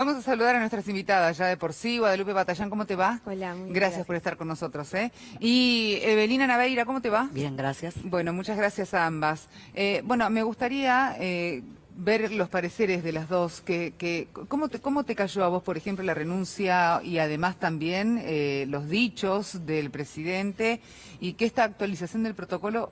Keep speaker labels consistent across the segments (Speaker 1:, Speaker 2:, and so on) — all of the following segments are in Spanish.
Speaker 1: Vamos a saludar a nuestras invitadas ya de por sí. Guadalupe Batallán, ¿cómo te va?
Speaker 2: Hola, muy
Speaker 1: Gracias por estar con nosotros, ¿eh? Y Evelina Naveira, ¿cómo te va?
Speaker 3: Bien, gracias.
Speaker 1: Bueno, muchas gracias a ambas. Bueno, me gustaría ver los pareceres de las dos. ¿Cómo te cayó a vos, por ejemplo, la renuncia y además también los dichos del presidente y que esta actualización del protocolo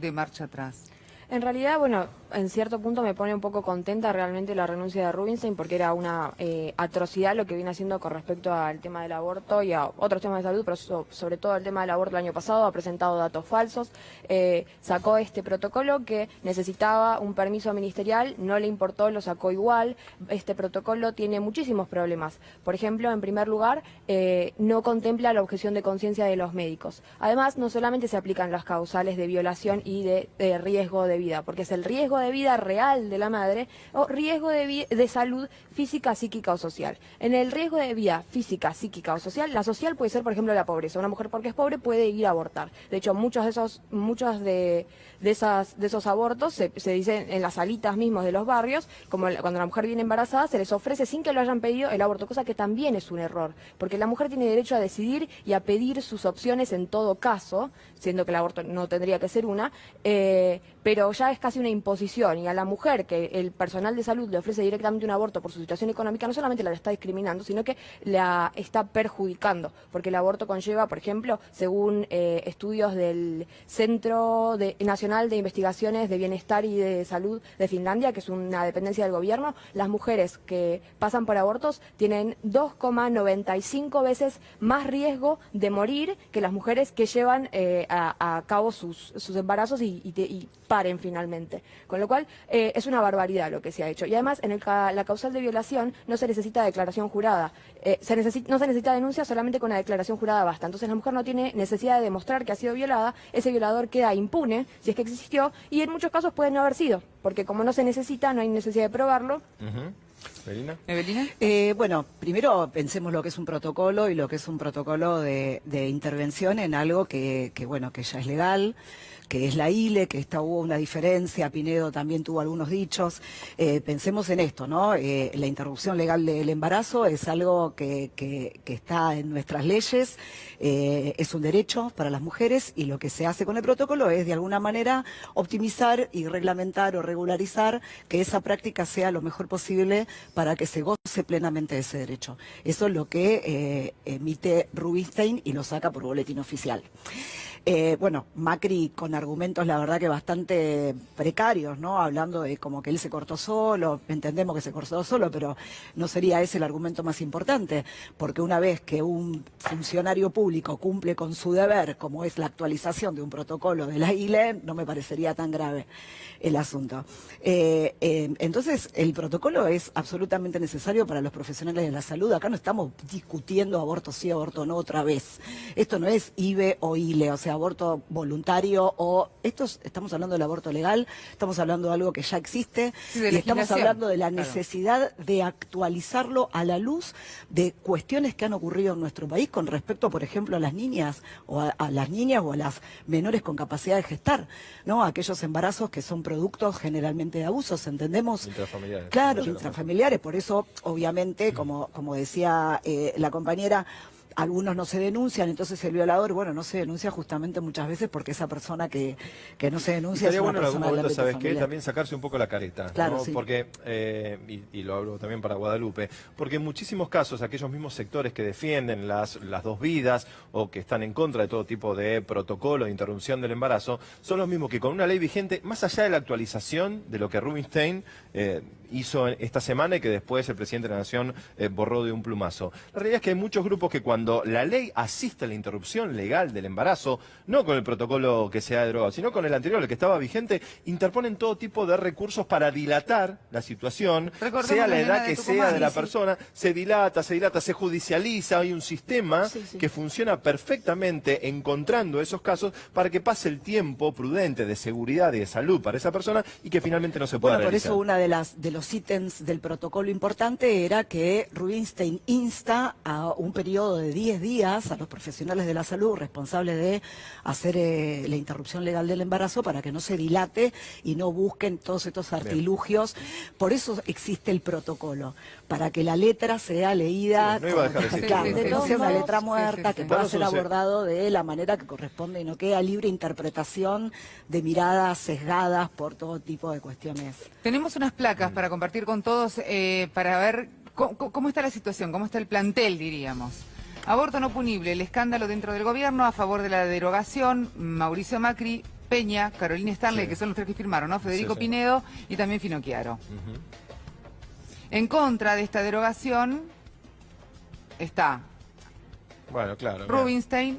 Speaker 1: de marcha atrás?
Speaker 2: En realidad, bueno, en cierto punto me pone un poco contenta realmente la renuncia de Rubinstein porque era una atrocidad lo que viene haciendo con respecto al tema del aborto y a otros temas de salud, pero sobre todo el tema del aborto el año pasado. Ha presentado datos falsos, sacó este protocolo que necesitaba un permiso ministerial, no le importó, lo sacó igual. Este protocolo tiene muchísimos problemas. Por ejemplo, en primer lugar, no contempla la objeción de conciencia de los médicos. Además, no solamente se aplican las causales de violación y de riesgo de vida, porque es el riesgo de vida real de la madre o riesgo de salud física, psíquica o social. En el riesgo de vida física, psíquica o social, la social puede ser, por ejemplo, la pobreza. Una mujer porque es pobre puede ir a abortar. De hecho, muchos de esos abortos se dicen en las salitas mismos de los barrios, como cuando la mujer viene embarazada, se les ofrece sin que lo hayan pedido el aborto, cosa que también es un error, porque la mujer tiene derecho a decidir y a pedir sus opciones en todo caso, siendo que el aborto no tendría que ser una, pero ya es casi una imposición, y a la mujer que el personal de salud le ofrece directamente un aborto por su situación económica, no solamente la está discriminando, sino que la está perjudicando, porque el aborto conlleva, por ejemplo, según estudios del Centro Nacional de Investigaciones de Bienestar y de Salud de Finlandia, que es una dependencia del gobierno, las mujeres que pasan por abortos tienen 2,95 veces más riesgo de morir que las mujeres que llevan a cabo sus embarazos y paren finalmente. Con lo cual, es una barbaridad lo que se ha hecho. Y además, en la causal de violación no se necesita declaración jurada. No se necesita denuncia, solamente con la declaración jurada basta. Entonces la mujer no tiene necesidad de demostrar que ha sido violada, ese violador queda impune, si es que existió, y en muchos casos puede no haber sido, porque como no se necesita, no hay necesidad de probarlo.
Speaker 1: ¿Evelina?
Speaker 3: Bueno, primero pensemos lo que es un protocolo y lo que es un protocolo de intervención en algo que ya es legal, que es la ILE, que hubo una diferencia, Pinedo también tuvo algunos dichos. Pensemos en esto, ¿no? La interrupción legal del embarazo es algo que está en nuestras leyes, es un derecho para las mujeres, y lo que se hace con el protocolo es de alguna manera optimizar y reglamentar o regularizar que esa práctica sea lo mejor posible para que se goce plenamente de ese derecho. Eso es lo que emite Rubinstein y lo saca por boletín oficial. Macri con argumentos la verdad que bastante precarios, ¿no? Hablando de como que él se cortó solo, entendemos que se cortó solo, pero no sería ese el argumento más importante, porque una vez que un funcionario público cumple con su deber, como es la actualización de un protocolo de la ILE, no me parecería tan grave el asunto. Entonces, el protocolo es absolutamente necesario para los profesionales de la salud. Acá no estamos discutiendo aborto sí, aborto no otra vez. Esto no es IVE o ILE, o sea, aborto voluntario estamos hablando del aborto legal, estamos hablando de algo que ya existe,
Speaker 1: sí, de
Speaker 3: y estamos hablando de la
Speaker 1: claro,
Speaker 3: necesidad de actualizarlo a la luz de cuestiones que han ocurrido en nuestro país con respecto, por ejemplo, a las niñas o a las niñas o a las menores con capacidad de gestar, ¿no? Aquellos embarazos que son productos generalmente de abusos, ¿entendemos?
Speaker 4: Intrafamiliares.
Speaker 3: Claro, intrafamiliares, por eso, obviamente, como decía la compañera, algunos no se denuncian, entonces el violador, no se denuncia justamente muchas veces porque esa persona que no se denuncia es una persona
Speaker 4: en algún momento, ¿sabes qué?
Speaker 3: familiar.
Speaker 4: También sacarse un poco la careta,
Speaker 3: Claro,
Speaker 4: ¿no?
Speaker 3: sí.
Speaker 4: Porque, y lo hablo también para Guadalupe, porque en muchísimos casos aquellos mismos sectores que defienden las dos vidas o que están en contra de todo tipo de protocolo de interrupción del embarazo, son los mismos que con una ley vigente, más allá de la actualización de lo que Rubinstein hizo esta semana y que después el presidente de la Nación borró de un plumazo. La realidad es que hay muchos grupos que cuando la ley asiste a la interrupción legal del embarazo, no con el protocolo que sea de droga, sino con el anterior, el que estaba vigente, interponen todo tipo de recursos para dilatar la situación, sea la edad que sea de la persona, se dilata, se judicializa, hay un sistema que funciona perfectamente encontrando esos casos para que pase el tiempo prudente de seguridad y de salud para esa persona y que finalmente no se pueda realizar.
Speaker 3: Por eso una de los ítems del protocolo importante era que Rubinstein insta a un periodo de 10 días a los profesionales de la salud responsables de hacer la interrupción legal del embarazo para que no se dilate y no busquen todos estos artilugios. Por eso existe el protocolo, para que la letra sea leída,
Speaker 4: Sí, no iba a dejar de existir,
Speaker 3: claro,
Speaker 4: ¿no?
Speaker 3: que no sea una letra
Speaker 1: Sí,
Speaker 3: muerta,
Speaker 1: sí,
Speaker 3: que
Speaker 1: sí.
Speaker 3: pueda
Speaker 4: Danos
Speaker 3: ser
Speaker 4: un
Speaker 3: abordado de la manera que corresponde y no quede a libre interpretación de miradas sesgadas por todo tipo de cuestiones.
Speaker 1: Tenemos unas placas para compartir con todos para ver cómo está la situación, cómo está el plantel, diríamos. Aborto no punible, el escándalo dentro del gobierno a favor de la derogación, Mauricio Macri, Peña, Carolina Stanley,
Speaker 4: Sí.
Speaker 1: que son los tres que firmaron, ¿no? Federico
Speaker 4: Sí.
Speaker 1: Pinedo y también Finocchiaro.
Speaker 4: Ujú.
Speaker 1: En contra de esta derogación está
Speaker 4: Bueno, claro. mira.
Speaker 1: Rubinstein,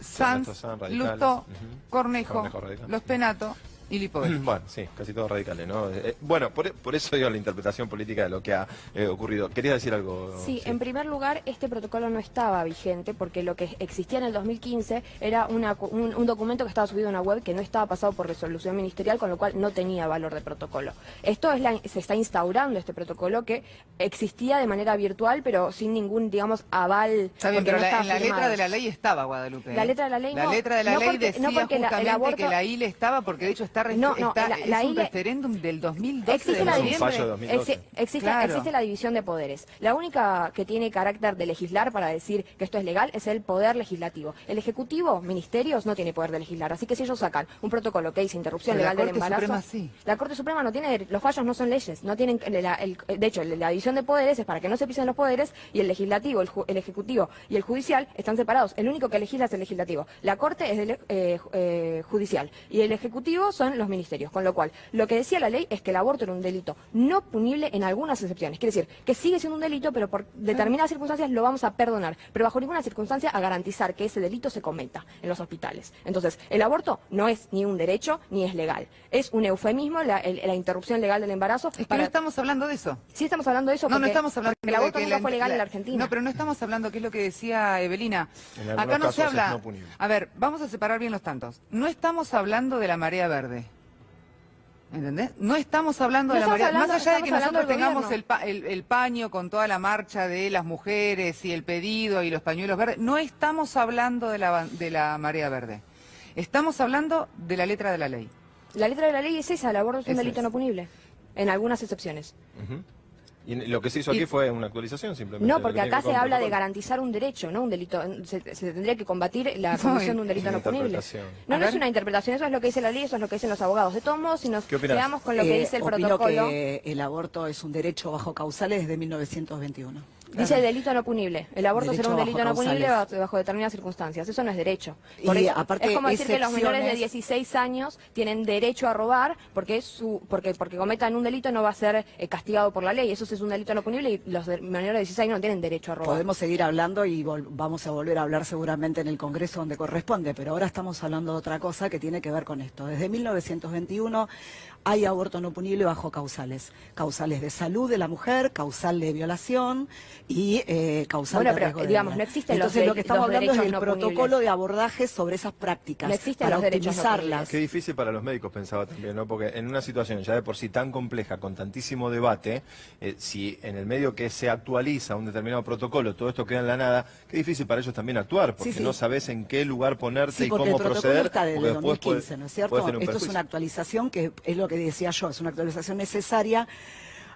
Speaker 1: Sanz,
Speaker 4: estos son radicales.
Speaker 1: Lustó,
Speaker 4: Ujú.
Speaker 1: Cornejo,
Speaker 4: Cornejo radical.
Speaker 1: Los Penato y Lipovetsky.
Speaker 4: Bueno, sí, casi todos radicales, ¿no? Bueno, por eso digo la interpretación política de lo que ha ocurrido. ¿Querías decir algo?
Speaker 2: Sí, en primer lugar, este protocolo no estaba vigente porque lo que existía en el 2015 era un documento que estaba subido a una web que no estaba pasado por resolución ministerial, con lo cual no tenía valor de protocolo. Esto se está instaurando este protocolo que existía de manera virtual, pero sin ningún, digamos, aval.
Speaker 1: Está bien,
Speaker 2: porque
Speaker 1: pero
Speaker 2: no estaba
Speaker 1: en la letra
Speaker 2: firmado.
Speaker 1: de la ley estaba, Guadalupe.
Speaker 2: La letra de la ley
Speaker 1: La
Speaker 2: no.
Speaker 1: letra de la
Speaker 2: No
Speaker 1: ley
Speaker 2: porque-
Speaker 1: decía
Speaker 2: no porque el
Speaker 1: justamente
Speaker 2: aborto-
Speaker 1: que la ILE estaba, porque de hecho está,
Speaker 2: No,
Speaker 1: está
Speaker 2: la
Speaker 1: es un
Speaker 2: ILE
Speaker 1: referéndum del 2012
Speaker 2: Existe
Speaker 1: de
Speaker 2: la,
Speaker 4: Es un
Speaker 1: noviembre.
Speaker 4: fallo de 2012.
Speaker 1: Claro.
Speaker 2: existe la división de poderes. La única que tiene carácter de legislar para decir que esto es legal es el poder legislativo. El ejecutivo, ministerios, no tiene poder de legislar. Así que si ellos sacan un protocolo que dice interrupción
Speaker 1: Pero la
Speaker 2: legal del
Speaker 1: Corte
Speaker 2: embarazo,
Speaker 1: Suprema sí.
Speaker 2: la Corte Suprema no tiene, los fallos no son leyes, no tienen, de hecho, la división de poderes es para que no se pisen los poderes y el legislativo, el ejecutivo y el judicial están separados. El único que legisla es el legislativo. La Corte es del judicial y el ejecutivo son los ministerios. Con lo cual, lo que decía la ley es que el aborto era un delito no punible en algunas excepciones. Quiere decir que sigue siendo un delito, pero por determinadas circunstancias lo vamos a perdonar. Pero bajo ninguna circunstancia a garantizar que ese delito se cometa en los hospitales. Entonces, el aborto no es ni un derecho ni es legal. Es un eufemismo la interrupción legal del embarazo.
Speaker 1: Es que no estamos hablando de eso.
Speaker 2: Sí estamos hablando de eso
Speaker 1: No, no
Speaker 2: porque,
Speaker 1: estamos hablando
Speaker 2: porque el aborto
Speaker 1: de que
Speaker 2: nunca fue legal en la
Speaker 1: la-
Speaker 2: Argentina.
Speaker 1: No, pero no estamos hablando, que es lo que decía Evelina.
Speaker 4: En algunos
Speaker 1: Acá no se
Speaker 4: casos es
Speaker 1: habla.
Speaker 4: no punible.
Speaker 1: A ver, vamos a separar bien los tantos. No estamos hablando de la marea verde. ¿Entendés? No estamos hablando
Speaker 2: No
Speaker 1: de la
Speaker 2: estamos
Speaker 1: marea. Más
Speaker 2: hablando-
Speaker 1: allá de que
Speaker 2: estamos
Speaker 1: nosotros
Speaker 2: hablando
Speaker 1: tengamos
Speaker 2: del
Speaker 1: el paño con toda la marcha de las mujeres y el pedido y los pañuelos verdes, no estamos hablando de la marea verde. Estamos hablando de la letra de la ley.
Speaker 2: La letra de la ley es esa, el aborto es un
Speaker 1: Eso
Speaker 2: delito
Speaker 1: es.
Speaker 2: no punible, en algunas excepciones.
Speaker 4: Ujú. Y lo que se hizo aquí
Speaker 1: Y-
Speaker 4: fue una actualización simplemente.
Speaker 2: No,
Speaker 4: de lo
Speaker 2: porque
Speaker 4: que tiene
Speaker 2: acá
Speaker 4: que ver
Speaker 2: se
Speaker 4: con
Speaker 2: habla de
Speaker 4: protocolo.
Speaker 2: garantizar un derecho, no un delito. Se tendría que combatir la
Speaker 1: No,
Speaker 2: comisión de un delito
Speaker 4: una
Speaker 2: no punible.
Speaker 4: interpretación.
Speaker 2: No,
Speaker 1: A
Speaker 2: no es
Speaker 1: ver.
Speaker 2: una interpretación, eso es lo que dice la ley, eso es lo que dicen los abogados. De todos modos, si nos
Speaker 4: ¿Qué opinás?
Speaker 2: quedamos con lo que dice el
Speaker 3: Opino
Speaker 2: protocolo,
Speaker 3: que el aborto es un derecho bajo causales desde 1921.
Speaker 2: dice delito no punible. El aborto
Speaker 3: Derecho
Speaker 2: será un delito
Speaker 3: bajo
Speaker 2: no punible
Speaker 3: causales.
Speaker 2: bajo determinadas circunstancias. Eso no es derecho.
Speaker 3: Y
Speaker 2: Por eso,
Speaker 3: aparte,
Speaker 2: es como decir que los menores de
Speaker 3: excepciones-
Speaker 2: 16 años tienen derecho a robar porque porque cometan un delito no va a ser castigado por la ley. Eso sí es un delito no punible y los menores de 16 años no tienen derecho a robar.
Speaker 3: Podemos seguir hablando y vamos a volver a hablar seguramente en el Congreso donde corresponde, pero ahora estamos hablando de otra cosa que tiene que ver con esto. Desde 1921 hay aborto no punible bajo causales. Causales de salud de la mujer, causal de violación y causal
Speaker 2: Bueno,
Speaker 3: de
Speaker 2: pero,
Speaker 3: riesgo de
Speaker 2: digamos,
Speaker 3: vida.
Speaker 2: no existen los
Speaker 3: Entonces lo que estamos
Speaker 2: los
Speaker 3: hablando es
Speaker 2: derechos
Speaker 3: del
Speaker 2: no
Speaker 3: protocolo
Speaker 2: punibles.
Speaker 3: de abordaje sobre esas prácticas
Speaker 2: No existen
Speaker 3: para
Speaker 2: los derechos no
Speaker 3: optimizarlas.
Speaker 4: Qué difícil para los médicos, pensaba también, ¿no? Porque en una situación ya de por sí tan compleja, con tantísimo debate, si en el medio que se actualiza un determinado protocolo, todo esto queda en la nada, qué difícil para ellos también actuar, porque
Speaker 3: Sí, sí.
Speaker 4: no sabes en qué lugar ponerte
Speaker 3: Sí,
Speaker 4: y
Speaker 3: porque
Speaker 4: cómo
Speaker 3: el protocolo
Speaker 4: proceder,
Speaker 3: está desde
Speaker 4: porque después
Speaker 3: 2015, ¿no es cierto?
Speaker 4: puede tener un
Speaker 3: Esto es
Speaker 4: perjuicio.
Speaker 3: una actualización que es lo que decía yo, es una actualización necesaria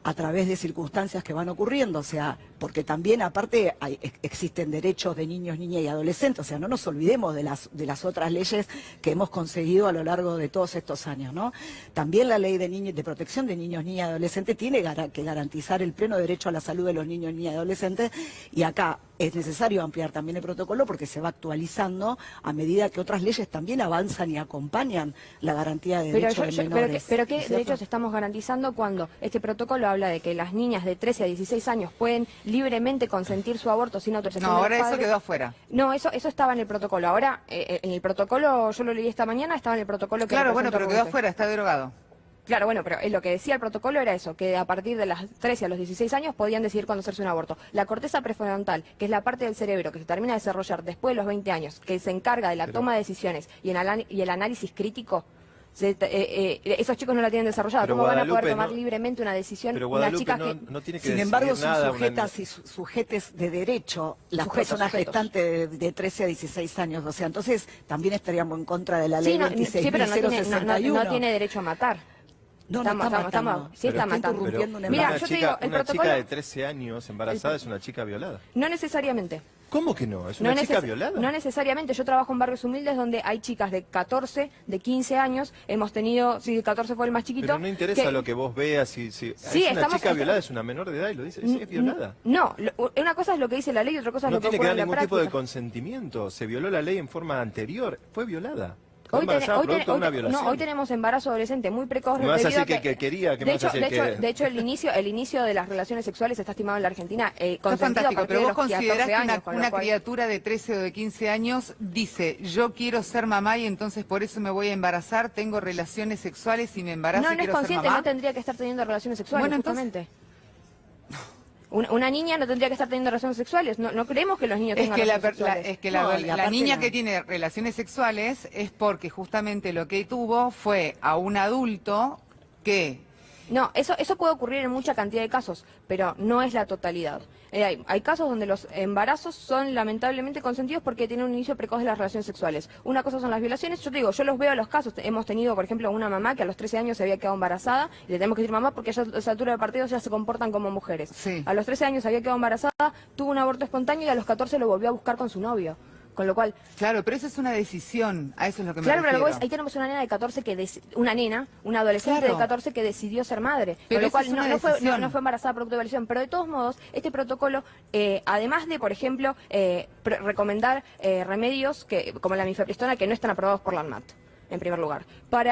Speaker 3: a través de circunstancias que van ocurriendo, o sea, porque también aparte existen derechos de niños, niñas y adolescentes, o sea, no nos olvidemos de las otras leyes que hemos conseguido a lo largo de todos estos años, ¿no? También la ley de protección de niños, niñas y adolescentes tiene que garantizar el pleno derecho a la salud de los niños, niñas y adolescentes, y acá es necesario ampliar también el protocolo porque se va actualizando a medida que otras leyes también avanzan y acompañan la garantía de derechos de menores.
Speaker 2: Pero
Speaker 3: ¿no
Speaker 2: ¿qué
Speaker 3: es cierto?
Speaker 2: derechos estamos garantizando cuando este protocolo habla de que las niñas de 13 a 16 años pueden libremente consentir su aborto sin autorización
Speaker 1: No,
Speaker 2: de los
Speaker 1: ahora eso
Speaker 2: padres?
Speaker 1: quedó afuera.
Speaker 2: No, eso estaba en el protocolo. Ahora, en el protocolo, yo lo leí esta mañana, estaba en el protocolo que
Speaker 1: Claro, bueno,
Speaker 2: representa
Speaker 1: pero quedó
Speaker 2: Rubén.
Speaker 1: afuera, está derogado.
Speaker 2: Claro, bueno, pero lo que decía el protocolo era eso, que a partir de las 13 a los 16 años podían decidir cuándo hacerse un aborto. La corteza prefrontal, que es la parte del cerebro que se termina de desarrollar después de los 20 años, que se encarga de la toma de decisiones y el análisis crítico, esos chicos no la tienen desarrollada.
Speaker 4: Pero
Speaker 2: ¿Cómo van a poder
Speaker 4: Guadalupe
Speaker 2: tomar
Speaker 4: no-
Speaker 2: libremente una decisión
Speaker 4: Pero
Speaker 2: una
Speaker 4: Guadalupe
Speaker 2: chica
Speaker 4: no,
Speaker 2: que...
Speaker 4: no tiene que
Speaker 3: Sin
Speaker 4: decidir
Speaker 3: embargo, son
Speaker 4: nada.
Speaker 3: sujetas y sujetes de derecho las
Speaker 2: Sujetos,
Speaker 3: personas
Speaker 2: sujetos.
Speaker 3: gestantes de 13 a 16 años. O sea, entonces también estaríamos en contra de la ley
Speaker 2: Sí, sí, pero no tiene derecho a matar.
Speaker 3: No, no está matando.
Speaker 2: Sí está
Speaker 3: Está
Speaker 2: matando.
Speaker 3: interrumpiendo una
Speaker 2: Mira,
Speaker 4: una
Speaker 2: yo te
Speaker 4: chica,
Speaker 2: digo, el
Speaker 4: una
Speaker 2: protocolo...
Speaker 4: chica de 13 años embarazada es una chica violada.
Speaker 2: No necesariamente.
Speaker 4: ¿Cómo que no? ¿Es una chica violada?
Speaker 2: No necesariamente. Yo trabajo en barrios humildes donde hay chicas de 14, de 15 años. Hemos tenido, sí, 14 fue el más chiquito.
Speaker 4: Pero no interesa
Speaker 2: que-
Speaker 4: lo que vos veas. Si
Speaker 2: Sí,
Speaker 4: es una chica
Speaker 2: estamos-
Speaker 4: violada, es una menor de edad y lo dice. Es violada.
Speaker 2: No, una cosa es lo que dice la ley y otra cosa es
Speaker 4: No
Speaker 2: lo que
Speaker 4: tiene que
Speaker 2: ocurre
Speaker 4: dar
Speaker 2: en la
Speaker 4: ningún
Speaker 2: práctica.
Speaker 4: tipo de consentimiento. Se violó la ley en forma anterior. Fue violada. Fue
Speaker 2: Hoy,
Speaker 4: embarazada producto de una violación.
Speaker 2: hoy tenemos embarazo adolescente muy precoz.
Speaker 4: Me vas a
Speaker 2: debido
Speaker 4: decir que quería, que me vas a decir que...
Speaker 2: de hecho, el inicio de las relaciones sexuales está estimado en la Argentina
Speaker 1: Está
Speaker 2: consentido a
Speaker 1: fantástico,
Speaker 2: partir
Speaker 1: pero
Speaker 2: de
Speaker 1: vos
Speaker 2: los
Speaker 1: considerás
Speaker 2: 14
Speaker 1: que
Speaker 2: años, con lo
Speaker 1: una
Speaker 2: cual-
Speaker 1: criatura de 13 o de 15 años dice, yo quiero ser mamá y entonces por eso me voy a embarazar, tengo relaciones sexuales y me embarazo
Speaker 2: No,
Speaker 1: y
Speaker 2: no es
Speaker 1: quiero ser
Speaker 2: consciente,
Speaker 1: mamá.
Speaker 2: no tendría que estar teniendo relaciones sexuales,
Speaker 1: Bueno, entonces-
Speaker 2: justamente. Una niña no tendría que estar teniendo relaciones sexuales. No creemos que los niños
Speaker 1: Es
Speaker 2: tengan
Speaker 1: que
Speaker 2: relaciones sexuales.
Speaker 3: No, y
Speaker 1: la
Speaker 3: aparte
Speaker 1: niña
Speaker 3: la-
Speaker 1: que tiene relaciones sexuales es porque justamente lo que tuvo fue a un adulto que...
Speaker 2: No, eso puede ocurrir en mucha cantidad de casos, pero no es la totalidad. Hay casos donde los embarazos son lamentablemente consentidos porque tienen un inicio precoz de las relaciones sexuales. Una cosa son las violaciones, yo te digo, yo los veo a los casos. Hemos tenido, por ejemplo, una mamá que a los 13 años se había quedado embarazada, y le tenemos que decir mamá porque ya a esa altura de partido ya se comportan como mujeres.
Speaker 1: Sí.
Speaker 2: A los 13 años se había quedado embarazada, tuvo un aborto espontáneo y a los 14 lo volvió a buscar con su novio. Con lo cual,
Speaker 1: Claro, pero eso es una decisión, a eso es lo que me
Speaker 2: claro, pero
Speaker 1: refiero.
Speaker 2: luego ahí tenemos una nena de 14 una adolescente
Speaker 1: Claro.
Speaker 2: de 14 que decidió ser madre.
Speaker 1: Pero
Speaker 2: Con lo
Speaker 1: eso
Speaker 2: cual
Speaker 1: es una
Speaker 2: no
Speaker 1: decisión.
Speaker 2: fue embarazada producto de violación. Pero de todos modos, este protocolo, además de, por ejemplo, recomendar remedios como la mifepristona que no están aprobados por la ANMAT. En primer lugar,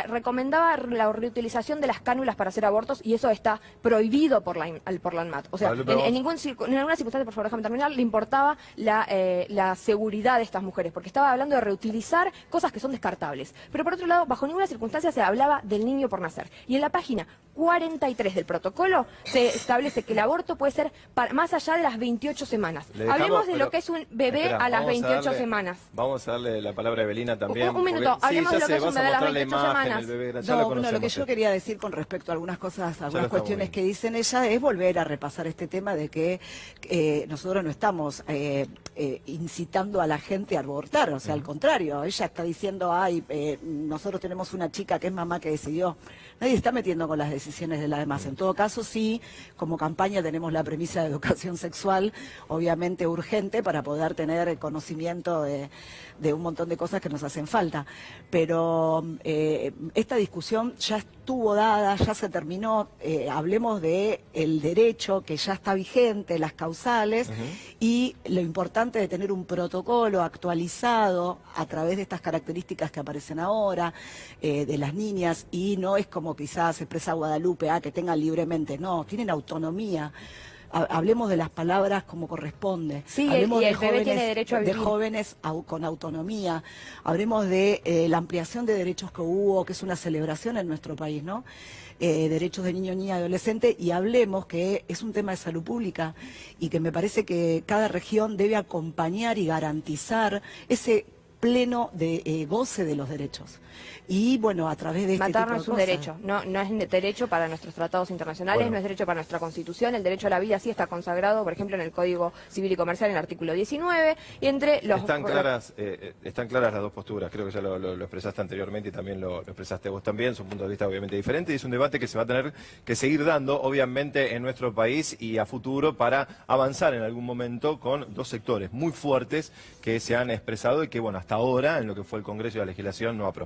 Speaker 2: recomendaba la reutilización de las cánulas para hacer abortos y eso está prohibido por la ANMAT. O sea,
Speaker 4: Vale, pero
Speaker 2: en ninguna circunstancia, por favor, déjame terminar, le importaba la seguridad de estas mujeres, porque estaba hablando de reutilizar cosas que son descartables. Pero por otro lado, bajo ninguna circunstancia se hablaba del niño por nacer. Y en la página 43 del protocolo se establece que el aborto puede ser más allá de las 28 semanas.
Speaker 4: Le dejamos,
Speaker 2: Hablemos de
Speaker 4: pero-
Speaker 2: lo que es un bebé
Speaker 4: Espera,
Speaker 2: a las
Speaker 4: vamos
Speaker 2: 28
Speaker 4: darle-
Speaker 2: semanas.
Speaker 4: Vamos a darle la palabra a Evelina también.
Speaker 2: Un minuto,
Speaker 4: porque-
Speaker 2: hablemos
Speaker 4: sí,
Speaker 2: de
Speaker 4: ya
Speaker 2: lo que
Speaker 4: sé,
Speaker 2: es un
Speaker 4: vas a
Speaker 2: bebé a las
Speaker 4: mostrar la
Speaker 2: 28
Speaker 4: imagen,
Speaker 2: semanas.
Speaker 4: el bebé, ya lo
Speaker 3: No, bueno,
Speaker 4: conocemos.
Speaker 3: lo que yo quería decir con respecto a algunas cosas,
Speaker 4: lo
Speaker 3: algunas
Speaker 4: está
Speaker 3: cuestiones
Speaker 4: muy
Speaker 3: que dicen ella, es volver a repasar este tema de que nosotros no estamos incitando a la gente a abortar, o sea, al contrario, ella está diciendo, nosotros tenemos una chica que es mamá que decidió. Nadie está metiendo con las decisiones de las demás. En todo caso, sí, como campaña tenemos la premisa de educación sexual, obviamente urgente, para poder tener conocimiento de un montón de cosas que nos hacen falta. Pero esta discusión ya estuvo dada, ya se terminó. Hablemos de el derecho que ya está vigente, las causales, y lo importante de tener un protocolo actualizado a través de estas características que aparecen ahora, de las niñas, y no es como quizás expresa Guadalupe, que tengan libremente, no, tienen autonomía. Hablemos de las palabras como corresponde.
Speaker 2: Sí,
Speaker 3: Hablemos
Speaker 2: y
Speaker 3: de
Speaker 2: el bebé tiene derecho a
Speaker 3: de
Speaker 2: vivir.
Speaker 3: jóvenes con autonomía. Hablemos de la ampliación de derechos que hubo, que es una celebración en nuestro país, ¿no? Derechos de niño, niña, adolescente, y hablemos que es un tema de salud pública y que me parece que cada región debe acompañar y garantizar ese pleno de goce de los derechos. Y bueno, a través de este
Speaker 2: Matar no
Speaker 3: tipo
Speaker 2: es
Speaker 3: de
Speaker 2: un
Speaker 3: cosas.
Speaker 2: derecho, no es derecho para nuestros tratados internacionales,
Speaker 4: Bueno.
Speaker 2: no es derecho para nuestra Constitución. El derecho a la vida sí está consagrado, por ejemplo, en el Código Civil y Comercial, en el artículo 19, y entre los...
Speaker 4: Están claras las dos posturas, creo que ya lo expresaste anteriormente y también lo expresaste vos también, son puntos de vista obviamente diferentes y es un debate que se va a tener que seguir dando obviamente en nuestro país y a futuro para avanzar en algún momento con dos sectores muy fuertes que se han expresado y que bueno, hasta ahora en lo que fue el Congreso y la legislación no ha prosperado.